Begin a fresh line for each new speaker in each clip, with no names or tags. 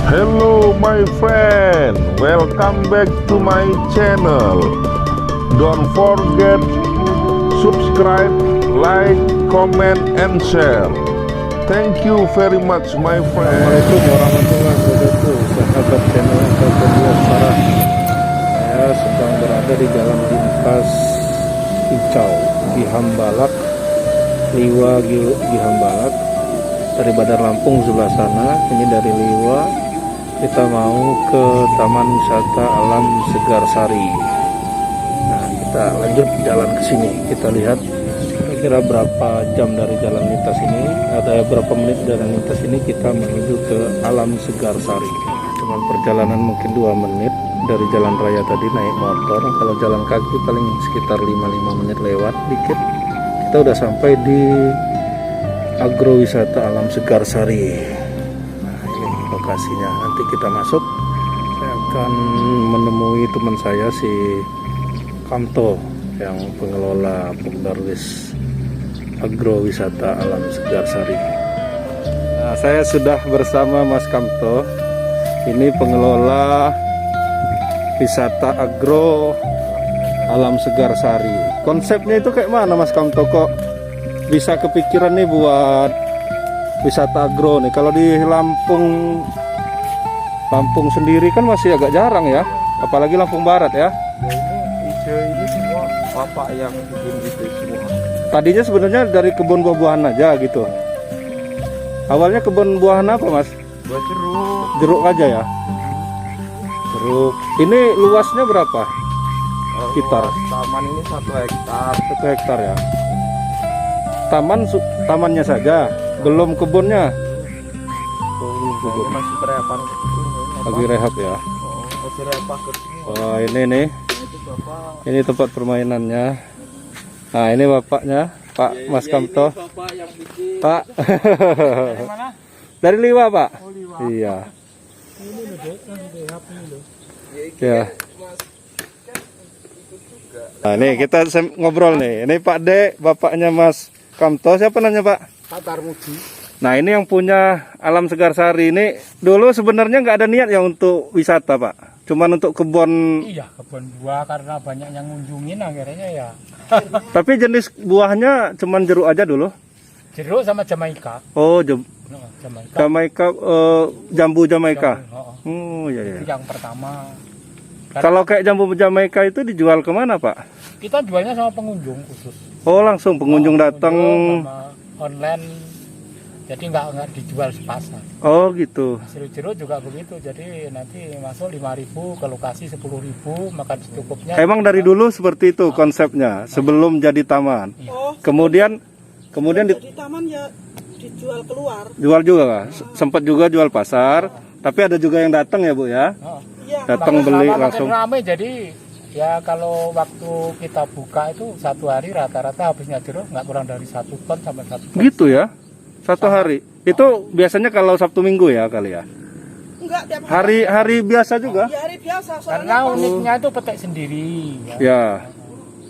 Hello my friend, welcome back to my channel. Don't forget subscribe, like, comment, and share. Thank you very much my friend.
Assalamualaikum warahmatullahi wabarakatuh. Sahabat channel Sarah, saya sedang berada di jalan lintas Icau Gihambalak, Liwa Gihambalak, dari Bandar Lampung sebelah sana. Ini dari Liwa kita mau ke Taman Wisata Alam Segar Sari. Nah, kita lanjut jalan ke sini. Kita lihat kira-kira berapa jam dari jalan lintas ini, ada berapa menit dari lintas ini kita menuju ke Alam Segar Sari. Dengan perjalanan mungkin 2 menit dari jalan raya tadi naik motor. Kalau jalan kaki paling sekitar 5 menit lewat dikit. Kita udah sampai di Agrowisata Alam Segar Sari. Nah, ini lokasinya. Nanti kita masuk. Saya akan menemui teman saya si Kamto yang pengelola Pembarwis Agrowisata Alam Segar Sari. Nah, saya sudah bersama Mas Kamto. Ini pengelola wisata agro Alam Segar Sari. Konsepnya itu kayak mana Mas Kamto, kok bisa kepikiran nih buat wisata agro nih? Kalau di Lampung sendiri kan masih agak jarang ya, apalagi Lampung Barat ya.
Ini semua bapak yang bikin gitu semua.
Tadinya sebenarnya dari kebun buah-buahan aja gitu. Awalnya kebun buahan apa Mas?
Buat jeruk.
Jeruk aja ya. Jeruk. Ini luasnya berapa? Sekitar
Taman ini 1 hektar.
1 hektar ya. Tamannya saja, belum kebunnya.
Ini masih perepan.
Lagi rehab ya.
Masih repas ke sini.
Wah, ini nih.
Itu bapak.
Ini tempat permainannya. Nah, ini bapaknya, Pak Mas Kamto.
Bapak yang bikin.
Pak.
Dari mana?
Dari Liwa, Pak.
Oh, Liwa.
Iya.
Ini loh, Dek. Yang rehab ini loh.
Ya. Nah, nih kita ngobrol nih. Ini Pak D, bapaknya Mas Kamto. Siapa namanya, Pak?
Pak Tarmuji.
Nah, ini yang punya Alam Segar Sari ini dulu sebenarnya nggak ada niat ya untuk wisata, Pak. Cuman untuk kebun.
Iya, kebun buah karena banyak yang ngunjungin akhirnya ya.
Tapi jenis buahnya cuman jeruk aja dulu.
Jeruk sama Jamaika.
Oh,
Jamaika.
Jamaika, jambu Jamaika.
Oh,
Oh, iya
itu
iya.
yang pertama.
Kalau kayak jambu Jamaika itu dijual kemana, Pak?
Kita jualnya sama pengunjung khusus.
Oh, langsung pengunjung datang.
Sama online. Jadi nggak dijual sepasar.
Oh, gitu.
Hasil jeruk juga begitu. Jadi nanti masuk 5.000 ke lokasi 10.000 makan secukupnya.
Emang dari dulu seperti itu konsepnya sebelum jadi taman.
Oh,
Kemudian
jadi taman ya dijual keluar.
jual juga, Kak? Sempat juga jual pasar, tapi ada juga yang datang ya, Bu ya.
Oh.
Iya.
Datang
Makin
beli
lama
langsung.
makin ramai, jadi ya kalau waktu kita buka itu 1 hari rata-rata habisnya jeruk nggak kurang dari 1 ton sampai 1 ton.
Gitu ya. 1 hari. Itu biasanya kalau Sabtu Minggu ya kali ya.
Enggak tiap hari.
Hari biasa juga.
Di hari biasa
Karena
soalnya pas
uniknya itu petik sendiri.
Ya,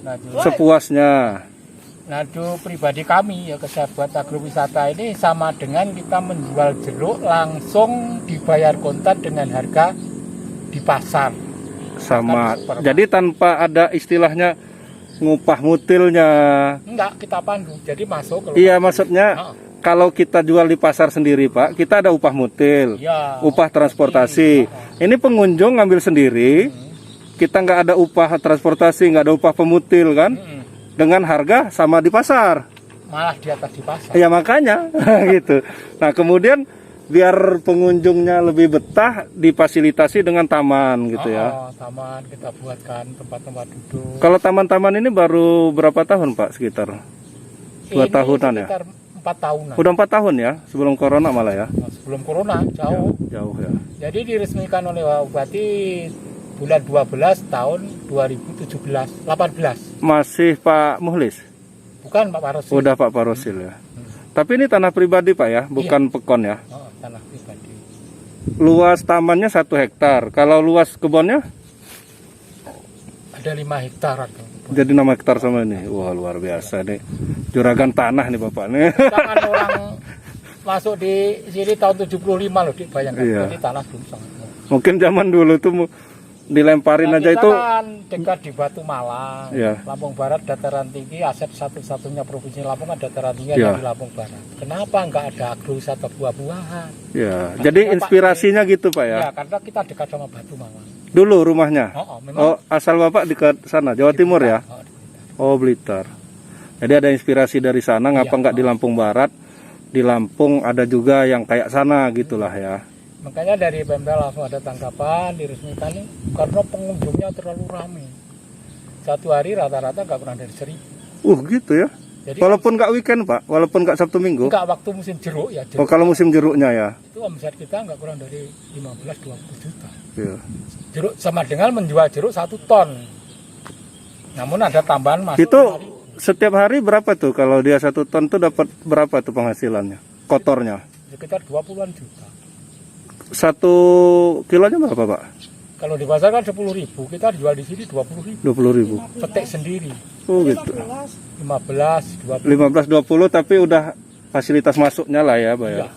Nah, itu
sepuasnya.
pribadi kami ya sahabat agrowisata ini sama dengan kita menjual jeruk langsung dibayar kontan dengan harga di pasar.
Sama.
Supermarket.
Jadi tanpa ada istilahnya ngupah mutilnya.
Enggak, kita pandu. Jadi masuk ke
Iya,
lokasi.
maksudnya
Nah,
kalau kita jual di pasar sendiri, Pak, kita ada upah mutil,
iya.
upah transportasi. Ini pengunjung ngambil sendiri, kita nggak ada upah transportasi, nggak ada upah pemutil kan, dengan harga sama di pasar.
Malah di atas di pasar.
Ya makanya gitu. Nah, kemudian biar pengunjungnya lebih betah difasilitasi dengan taman gitu ya.
Taman kita buatkan tempat-tempat duduk.
Kalau taman-taman ini baru berapa tahun, Pak, sekitar? 2 tahunan ya?
Sekitar 4 tahunan.
Udah 4 tahun ya, sebelum corona malah ya.
Nah, sebelum corona jauh.
Jauh ya.
Jadi diresmikan oleh Pak Bupati bulan 12 tahun 18.
Masih Pak Muhlis?
Bukan Pak Parosi.
Udah Pak Parosil ya. Tapi ini tanah pribadi Pak ya, bukan pekon ya.
Oh, tanah pribadi.
Luas tamannya 1 hektar. Kalau luas kebunnya?
Ada 5 hektar.
Jadi 6 hektar sama ini. Wah, luar biasa nih. Juragan tanah nih Bapak nih.
Kita kan orang masuk di sini tahun 75 loh, Dik, bayangkan.
Iya.
Ini tanah belum sangat.
Mungkin zaman dulu tuh dilemparin
Nah,
aja
kita
itu.
kan dekat di Batu Malang.
Iya.
Lampung Barat dataran tinggi, aset satu-satunya provinsi Lampung kan dataran tinggi
Iya.
ada di Lampung Barat. Kenapa nggak ada agrowisata buah-buahan?
Ya,
Nah,
jadi
kita
inspirasinya gitu Pak ya.
Ya, karena kita dekat sama Batu Malang.
Dulu rumahnya.
Memang.
Oh, asal Bapak dekat sana, Jawa Timur ya? Oh, Blitar. Jadi ada inspirasi dari sana, ngapa
Iya.
nggak di Lampung Barat? Di Lampung ada juga yang kayak sana gitulah ya.
Makanya dari Pemda langsung ada tanggapan diresmikan nih, karena pengunjungnya terlalu ramai. Satu hari rata-rata nggak kurang dari 1000.
Gitu ya.
Jadi
Walaupun nggak weekend Pak, walaupun nggak Sabtu Minggu.
nggak waktu musim jeruk ya.
Oh, kalau musim jeruknya ya.
Itu omset kita nggak kurang dari 15-20 juta.
Iya.
Jeruk sama dengan menjual jeruk 1 ton. Namun ada tambahan masuk.
Itu setiap hari berapa tuh kalau dia 1 ton tuh dapat berapa tuh penghasilannya? Kotornya.
Sekitar 20-an juta.
1 kilonya berapa Pak?
Kalau di pasar kan 10.000, kita jual di sini 20.000.
20.000.
Petik sendiri.
Oh gitu.
15, 20.
15-20 tapi udah fasilitas masuknya lah ya Pak ya.
Ya.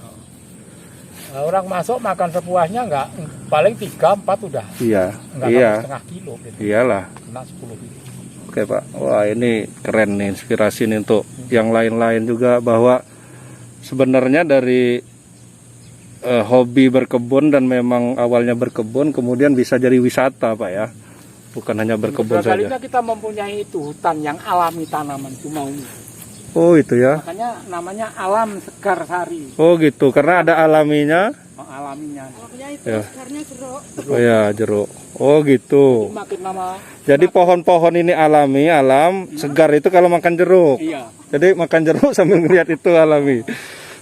Nah, orang masuk makan sepuasnya nggak, paling 3-4 udah.
Iya.
Nggak
Iya.
sampai setengah kilo. Gitu.
Iyalah.
Kena 10.000.
Oke Pak. Wah ini keren nih, inspirasi nih untuk yang lain-lain juga, bahwa sebenarnya dari hobi berkebun dan memang awalnya berkebun kemudian bisa jadi wisata Pak ya. Bukan hanya berkebun saja.
Kalinya kita mempunyai itu hutan yang alami tanaman Cimauni.
Oh itu ya.
Makanya namanya alam segar sari.
Oh gitu, karena ada alaminya.
Alaminya.
Makanya itu
Ya.
sekarnya jeruk.
Oh ya, jeruk. Oh gitu.
Makin lama.
Jadi pohon-pohon ini alami, alam, segar itu kalau makan jeruk.
Iya.
Jadi makan jeruk sambil ngeliat itu alami.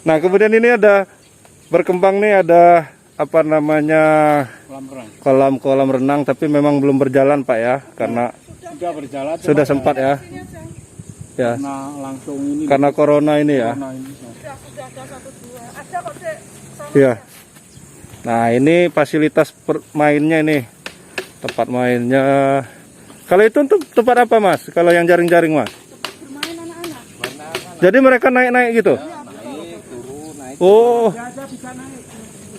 Nah kemudian ini ada berkembang nih, ada apa namanya kolam renang, tapi memang belum berjalan Pak ya, karena
Sudah berjalan.
sudah sempat ya. Ya,
Karena langsung ini.
karena corona ini ya.
Corona ini.
Sudah ada 1-2. Ada kok Dek.
Iya. Nah ini fasilitas mainnya ini, tempat mainnya. Kalau itu untuk tempat apa Mas? Kalau yang jaring-jaring Mas?
Bermain anak-anak.
Jadi mereka naik-naik gitu? Oh,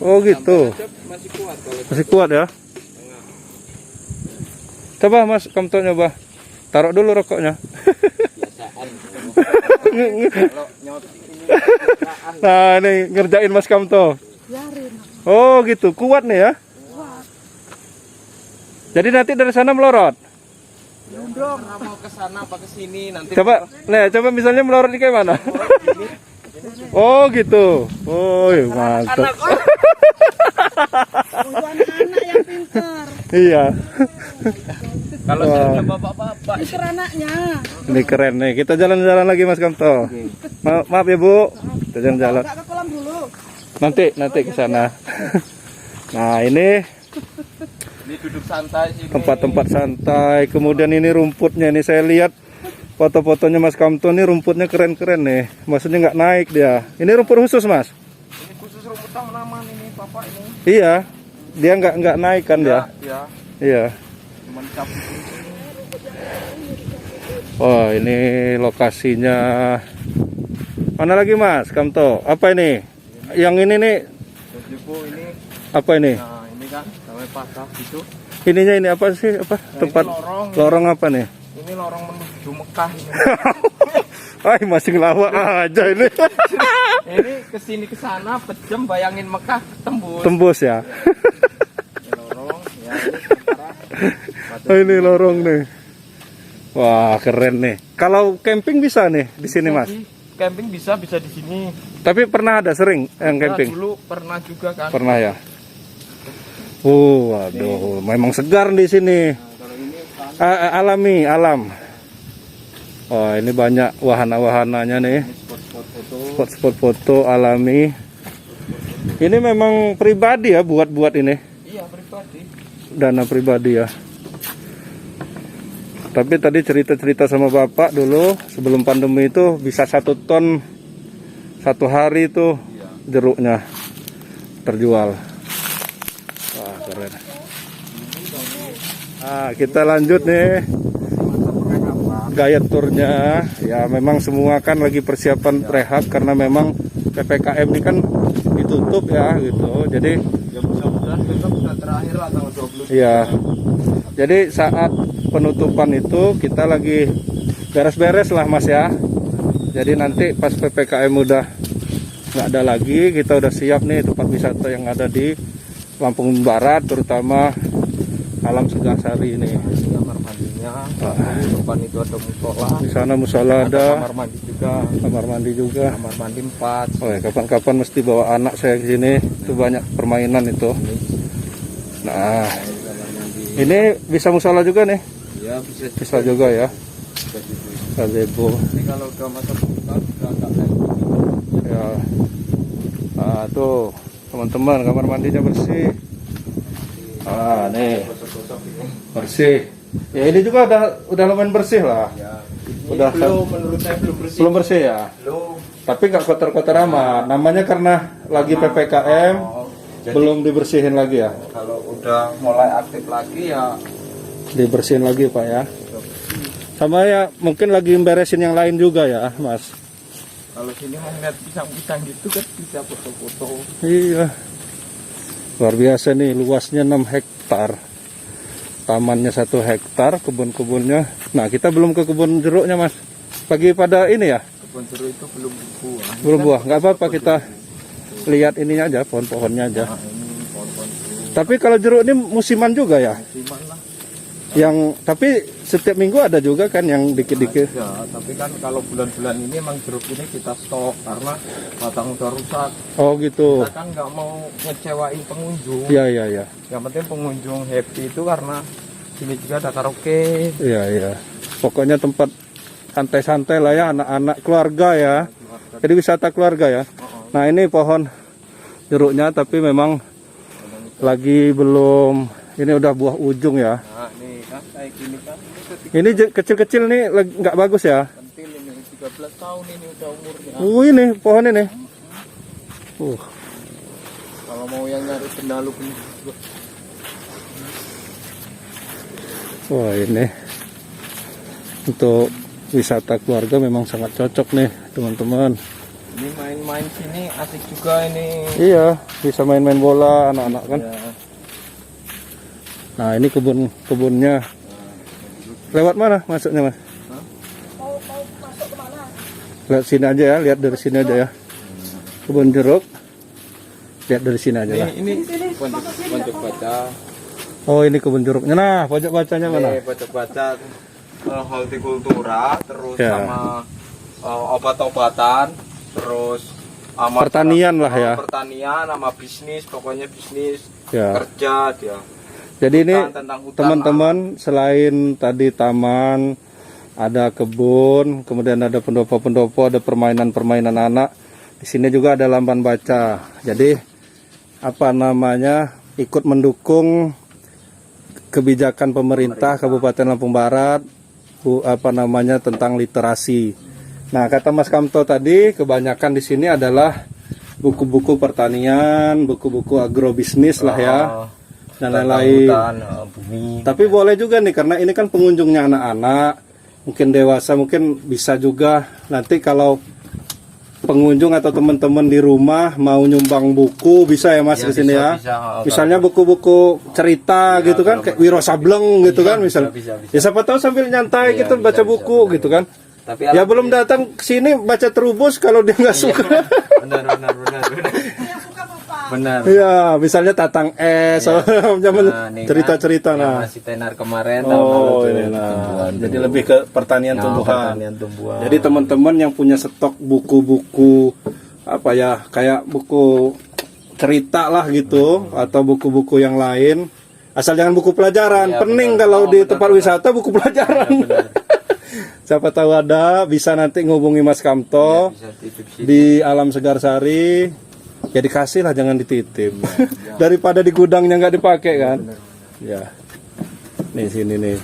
oh gitu. Masih kuat ya? Coba Mas, kamu nyoba. Taruh dulu rokoknya. Nah ini ngerjain Mas Kamto.
Biarin.
Oh gitu, kuat nih ya.
Kuat.
Jadi nanti dari sana melorot.
Mau ke sana apa ke sini nanti.
Coba, coba misalnya melorot kayak mana? Oh gitu. Oh iya, mantap.
Untuk anak-anak yang pintar.
Iya.
Kalau saya bapak-bapak.
Pintar anaknya.
Ini keren nih. Kita jalan-jalan lagi Mas Kamto. Maaf ya Bu. Kita jalan-jalan.
Enggak ke kolam dulu.
Nanti ke sana. Nah ini
Ini duduk santai sini.
tempat-tempat santai. Kemudian ini rumputnya ini saya lihat foto-fotonya Mas Kamto, ini rumputnya keren-keren nih. Maksudnya nggak naik dia. Ini rumput khusus Mas?
Ini khusus rumput tanaman ini bapak ini.
Iya. Dia nggak naik kan dia?
Ya.
Iya.
Cuman cabut.
Oh ini lokasinya. Mana lagi Mas Kamto? Apa ini? Yang ini nih
Jadi Bu ini.
apa ini?
Nah ini kan sampai pasar gitu.
Ininya ini apa sih? Apa tempat
lorong.
lorong apa nih?
Ini lorong menuju Mekah ini.
Ay masih ngelawak aja ini.
Ini kesini ke sana pejam bayangin Mekah tembus.
Tembus ya.
Ini lorong ya ini sementara.
Oh, ini lorong nih. Wah keren nih. Kalau camping bisa nih di sini Mas.
Camping bisa di sini.
Tapi pernah ada sering yang
Nah,
camping?
dulu pernah juga kan.
Pernah ya. Waduh, memang segar di sini.
Kalau ini kan
Alami, alam. Oh ini banyak wahana-wahananya nih.
spot-spot foto.
Spot-spot foto alami. Ini memang pribadi ya buat ini.
Iya pribadi.
Dana pribadi ya. Tapi tadi cerita-cerita sama Bapak dulu sebelum pandemi itu bisa 1 ton 1 hari itu jeruknya terjual. Wah keren. Nah kita lanjut nih gaya turnya. Ya memang semua kan lagi persiapan rehab karena memang PPKM ini kan ditutup ya gitu. Jadi
Ya mudah-mudahan besok sudah terakhir lah tanggal 20.
iya. Jadi saat penutupan itu kita lagi beres-beres lah Mas ya. Jadi nanti pas PPKM udah nggak ada lagi, kita udah siap nih tempat wisata yang ada di Lampung Barat, terutama Alam Segarsari ini.
Kamar mandinya, di depan itu ada musola.
Di sana musola ada,
Kamar mandi juga.
kamar mandi juga.
Kamar mandi 4.
Oh ya, kapan-kapan mesti bawa anak saya ke sini. Itu banyak permainan itu. Nah, ini bisa musola juga nih.
Ya bisa
Bisa juga ya.
juga.
Gazebo.
Ini kalau udah masa buka sudah agak naik.
Ya. Nah, tuh teman-teman, kamar mandinya bersih. Ah, nih.
Gosok-gosok ini.
Bersih. Ya ini juga udah lumayan bersih lah.
Ya.
Udah
Belum, menurut saya belum bersih.
belum bersih ya.
Belum.
Tapi nggak kotor-kotor amat. Namanya karena lagi PPKM,
Jadi,
belum dibersihin lagi ya.
kalau udah mulai aktif lagi ya
Dibersihin lagi Pak ya. Sama ya mungkin lagi beresin yang lain juga ya Mas.
kalau sini mau ngeliat pisang-pisang gitu kan bisa foto-foto.
Iya. Luar biasa nih, luasnya 6 hektar. Tamannya 1 hektar, kebun-kebunnya. Nah, kita belum ke kebun jeruknya, Mas. Pagi pada ini ya?
Kebun jeruk itu belum buah.
Belum buah. Nggak apa-apa, kita lihat ininya aja, pohon-pohonnya aja.
Nah, ini pohon-pohon jeruk
Tapi kalau jeruk ini musiman juga ya?
musiman lah.
Tapi setiap minggu ada juga kan yang dikit-dikit.
Ya, tapi kan kalau bulan-bulan ini emang jeruk ini kita stok karena batang udah rusak.
Oh gitu.
Kita kan nggak mau ngecewain pengunjung.
Iya, iya, iya.
Yang penting pengunjung happy itu karena sini juga ada karaoke.
Iya, iya. Pokoknya tempat santai-santai lah ya, anak-anak keluarga ya. Jadi wisata keluarga ya. Nah, ini pohon jeruknya tapi memang lagi belum, ini udah buah ujung ya.
Nah, nih kan kayak gini kan
Ini kecil-kecil nih nggak bagus ya.
pentil ini 13 tahun ini udah umurnya.
Ini pohon ini.
Kalau mau yang nyari benalu pun
Wah, ini untuk wisata keluarga memang sangat cocok nih teman-teman.
ini main-main sini asik juga ini.
Iya, bisa main-main bola anak-anak kan.
Ya.
Nah, ini kebunnya. Lewat mana masuknya, Mas?
Mau masuk kemana?
Lihat sini aja ya, lihat dari sini aja ya. Kebun jeruk. Lihat dari sini aja lah.
Ini pojok baca.
Oh, ini kebun jeruknya. Nah, pojok bacanya mana?
Ini pojok baca hortikultura, terus
Ya.
sama obat-obatan, terus sama
Pertanian lah ya.
pertanian sama bisnis, pokoknya bisnis
Ya.
kerja dia.
Jadi ini
Tentang hutan,
teman-teman, selain tadi taman, ada kebun, kemudian ada pendopo-pendopo, ada permainan-permainan anak. Di sini juga ada lamban baca. Jadi ikut mendukung kebijakan pemerintah Kabupaten Lampung Barat tentang literasi. Nah, kata Mas Kamto tadi, kebanyakan di sini adalah buku-buku pertanian, buku-buku agrobisnis lah ya. Dan lain-lain.
hutan, bumi.
Tapi boleh juga nih, karena ini kan pengunjungnya anak-anak, mungkin dewasa, mungkin bisa juga nanti kalau pengunjung atau teman-teman di rumah mau nyumbang buku, bisa ya Mas
Ya,
di sini
bisa,
ya.
bisa.
Misalnya buku-buku cerita gitu kan, kayak Wiro Sableng gitu kan, misal.
bisa.
Ya siapa tahu sambil nyantai
Iya,
gitu
bisa,
baca
bisa,
buku
benar.
gitu kan.
Tapi
Ya belum datang ke sini baca Trubus kalau dia nggak suka.
benar.
Yang suka apa?
Benar.
Iya, misalnya Tatang Es, zaman
nih
cerita-cerita
kan,
nah.
yang masih tenar kemarin tahun
Oh,
lalu
ini
tuh,
nah.
tumbuhan.
Jadi lebih ke pertanian
Nah,
tumbuhan.
pertanian tumbuhan.
Jadi teman-teman yang punya stok buku-buku kayak buku cerita lah gitu atau buku-buku yang lain, asal jangan buku pelajaran.
Iya,
Pening
benar.
kalau
Oh,
di
benar,
tempat
benar.
wisata buku pelajaran. Siapa tahu ada, bisa nanti ngubungi Mas Kamto
Bisa titip sini.
di Alam Segarsari. Ya dikasih lah, jangan dititip. Daripada di gudangnya nggak dipakai kan. Ya. Nih sini nih.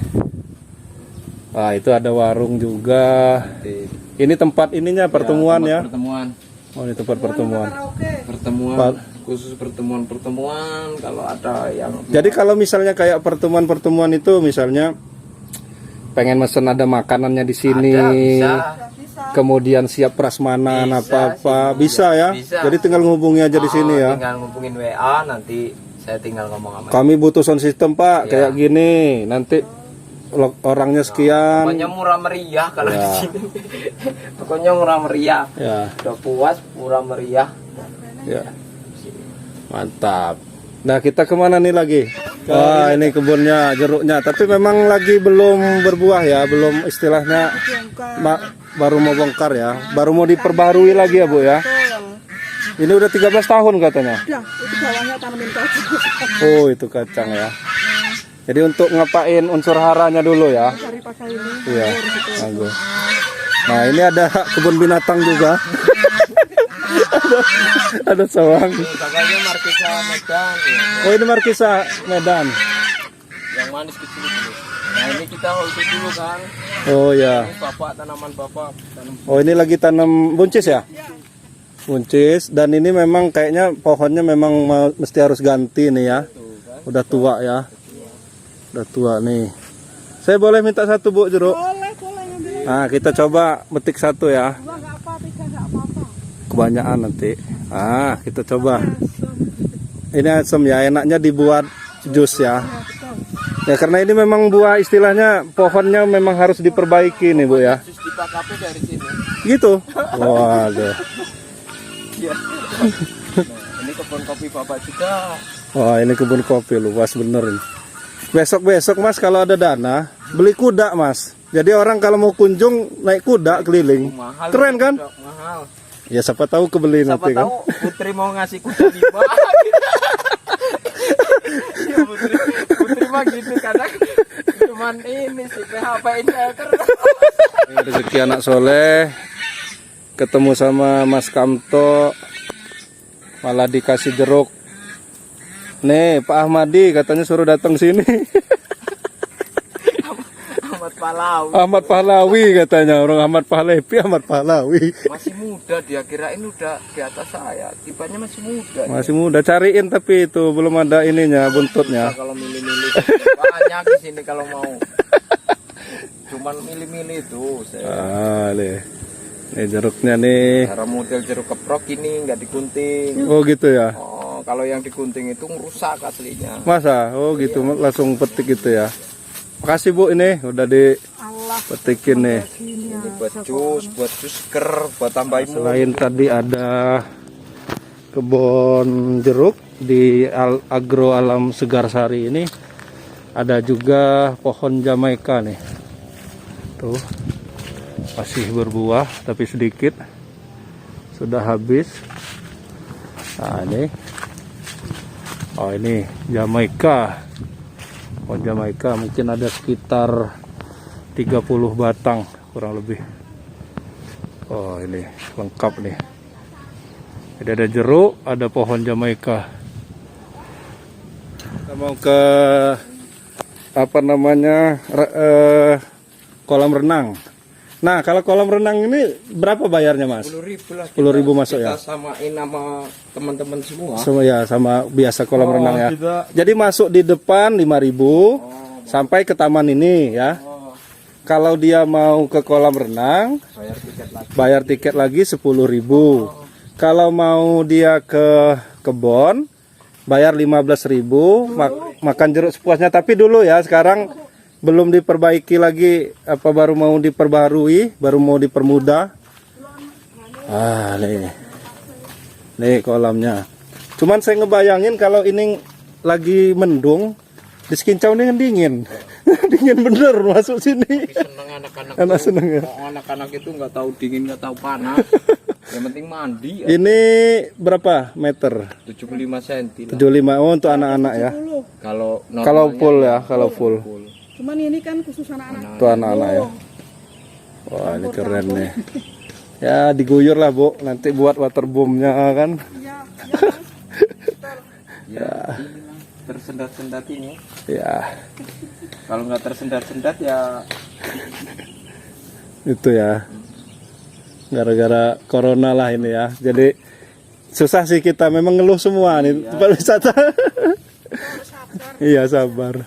Wah, itu ada warung juga. Ini tempat ininya pertemuan ya.
Pertemuan.
Oh, ini tempat pertemuan.
Karaoke.
Pertemuan
Pak.
khusus pertemuan kalau ada yang
Jadi kalau misalnya kayak pertemuan-pertemuan itu misalnya pengen mesen ada makanannya di sini.
ada, bisa.
Ya bisa.
kemudian siap prasmanan apa-apa bisa ya.
Bisa.
Jadi tinggal ngubungi aja di sini ya.
Tinggal ngubungin WA, nanti saya tinggal ngomong sama
Kami butuh sound system Pak, kayak gini. Nanti orangnya sekian.
pokoknya murah meriah kalau
Ya.
di sini. Pokoknya murah meriah.
Ya,
Udah puas, murah meriah.
ya. Mantap. Nah, kita kemana nih lagi? Wah, ini kebunnya jeruknya. Tapi memang lagi belum berbuah ya, belum istilahnya baru mau bongkar ya. Baru mau diperbarui lagi ya Bu ya. Ini udah 13 tahun katanya.
Ya, itu bawahnya tanamin kacang.
Oh, itu kacang ya. Jadi untuk ngapain unsur haranya dulu ya.
Cari pakai ini.
Iya. Bagus. Nah, ini ada kebun binatang juga. ada sawang.
Kakaknya Markisa Medan.
Oh, ini Markisa Medan.
Yang manis kecil itu. Nah, ini kita hobi dulu kan.
Oh ya.
Ini bapak, tanaman bapak.
Oh, ini lagi tanam buncis ya? Buncis. Dan ini memang kayaknya pohonnya memang mesti harus ganti nih ya. Udah tua ya. Udah tua nih. Saya boleh minta satu Bu jeruk?
Boleh ambil.
Nah, kita coba metik satu ya.
Dua nggak apa, tiga nggak apa-apa.
Kebanyakan nanti. Ah, kita coba. Ini asam ya, enaknya dibuat jus ya. Ya karena ini memang buah istilahnya pohonnya memang harus diperbaiki nih Bu ya.
Jus di KKP dari sini.
Gitu. Waduh.
Iya. Ini kebun kopi bapak juga.
Wah, ini kebun kopi luas bener ini. Besok-besok Mas kalau ada dana, beli kuda Mas. Jadi orang kalau mau kunjung naik kuda keliling.
Mahal.
Keren kan?
Mahal.
Ya siapa tahu kebeli
Siapa
nanti kan.
tahu Putri mau ngasih kuda 5. Ya, Putri mah gitu kadang cuman ini sih PHP ini
Ini rezeki anak soleh. Ketemu sama Mas Kamto. Malah dikasih jeruk. Nih Pak Ahmadi katanya suruh datang sini.
Ahmad Pahlawi.
Ahmad Pahlawi katanya, orang Ahmad Pahlawi, Ahmad Pahlawi.
Masih muda dia, kirain udah di atas saya. Tipanya masih muda.
Masih muda, cariin tapi itu belum ada ininya, buntutnya.
Kalau milih-milih banyak di sini kalau mau. Cuman milih-milih itu saya.
Ah, nih jeruknya nih.
Cara model jeruk keprok ini nggak digunting.
Oh gitu ya.
Oh, kalau yang digunting itu ngerusak aslinya.
Masa? Oh gitu, langsung petik gitu ya. Makasih Bu ini udah dipetikin nih.
Ini buat jus seger, buat tambahin.
Selain tadi ada kebun jeruk di Agro Alam Segar Sari ini, ada juga pohon Jamaika nih. Tuh. Masih berbuah tapi sedikit. Sudah habis. Nah, ini. Oh, ini Jamaika. Pohon Jamaika mungkin ada sekitar 30 batang kurang lebih. Oh, ini lengkap nih. Jadi ada jeruk, ada pohon Jamaika. Kita mau ke apa namanya kolam renang. Nah, kalau kolam renang ini berapa bayarnya Mas?
10.000 lah.
10.000 masuk ya?
Kita samain sama teman-teman semua.
Semua ya, sama biasa kolam renang ya.
kita-
Jadi masuk di depan 5.000 sampai ke taman ini ya. Kalau dia mau ke kolam renang, bayar tiket lagi 10.000. Kalau mau dia ke kebon, bayar 15.000, makan jeruk sepuasnya. Tapi dulu ya, sekarang belum diperbaiki lagi, apa baru mau diperbarui, baru mau dipermudah. Ah, nih kolamnya. Cuman saya ngebayangin kalau ini lagi mendung, di Sekincau ini kan dingin. Dingin bener masuk sini.
Seneng anak-anak.
Anak seneng ya.
Anak-anak itu nggak tahu dingin, nggak tahu panas. Yang penting mandi. Ya.
Ini berapa meter?
75 cm.
75. Oh, untuk anak-anak ya.
Kalau
Kalau full ya, kalau full.
Cuman ini kan khusus anak-anak.
Untuk anak-anak ya. Wah, ini keren nih. Ya, diguyur lah, Bu. Nanti buat waterboomnya kan.
ya. Tersendat-sendat ini.
Ya,
Kalau nggak tersendat-sendat ya
itu ya. Gara-gara corona lah ini ya. Jadi susah sih kita, memang ngeluh semua nih tempat wisata. Iya, sabar.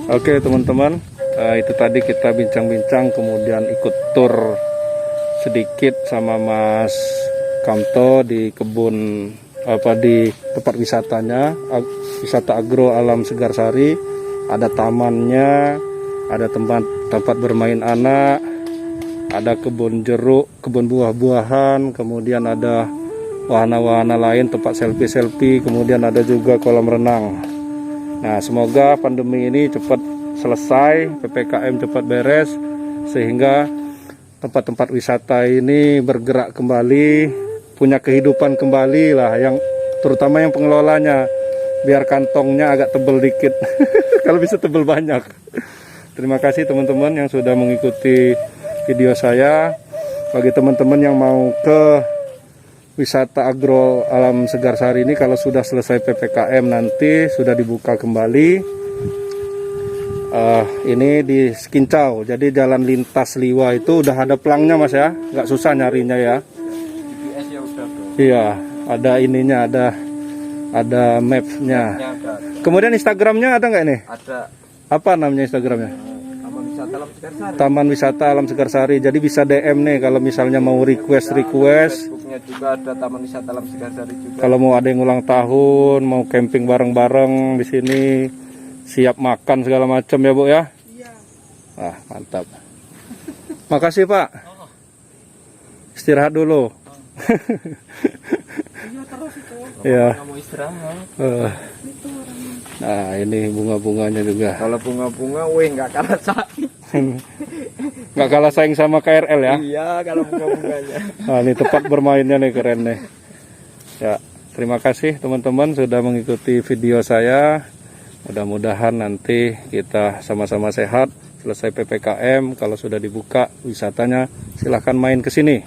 Oke teman-teman, itu tadi kita bincang-bincang, kemudian ikut tur sedikit sama Mas Kamto di kebun di tempat wisatanya, wisata agro alam Segarsari. Ada tamannya, ada tempat bermain anak, ada kebun jeruk, kebun buah-buahan, kemudian ada wahana-wahana lain, tempat selfie-selfie, kemudian ada juga kolam renang. Nah, semoga pandemi ini cepat selesai, PPKM cepat beres, sehingga tempat-tempat wisata ini bergerak kembali, punya kehidupan kembali lah, yang terutama yang pengelolanya, biar kantongnya agak tebel dikit, kalau bisa tebel banyak. Terima kasih teman-teman yang sudah mengikuti video saya. Bagi teman-teman yang mau ke wisata agro alam Segarsari ini, kalau sudah selesai PPKM nanti sudah dibuka kembali, ini di Skincau, jadi jalan lintas Liwa itu udah ada pelangnya Mas ya, nggak susah nyarinya ya.
GPS ya udah bro.
Iya, ada ininya, ada mapnya. Kemudian Instagramnya ada nggak ini?
Ada
Apa namanya Instagramnya?
Taman Wisata Alam Segarsari.
Taman Wisata Alam Segarsari. Jadi bisa DM nih kalau misalnya mau request.
Facebooknya juga ada Taman Wisata Alam Segarsari juga.
Kalau mau ada yang ulang tahun, mau camping bareng-bareng di sini, siap makan segala macam ya Bu ya.
Iya.
Ah, mantap. Makasih Pak. Istirahat dulu.
Iya terus itu.
Ya.
Nggak mau istirahat.
Nah, ini bunga-bunganya juga.
Kalau bunga-bunga, nggak kalah sapi.
Nggak kalah saing sama KRL ya.
Iya, kalau bunga-bunganya.
Nah, ini tempat bermainnya nih, keren nih. Ya, terima kasih teman-teman sudah mengikuti video saya. Mudah-mudahan nanti kita sama-sama sehat. Selesai PPKM, kalau sudah dibuka wisatanya, silahkan main ke sini.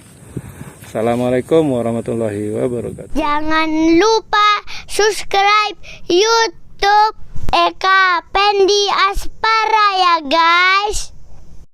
Assalamualaikum warahmatullahi wabarakatuh.
Jangan lupa subscribe YouTube Eka Pendi Aspara ya guys.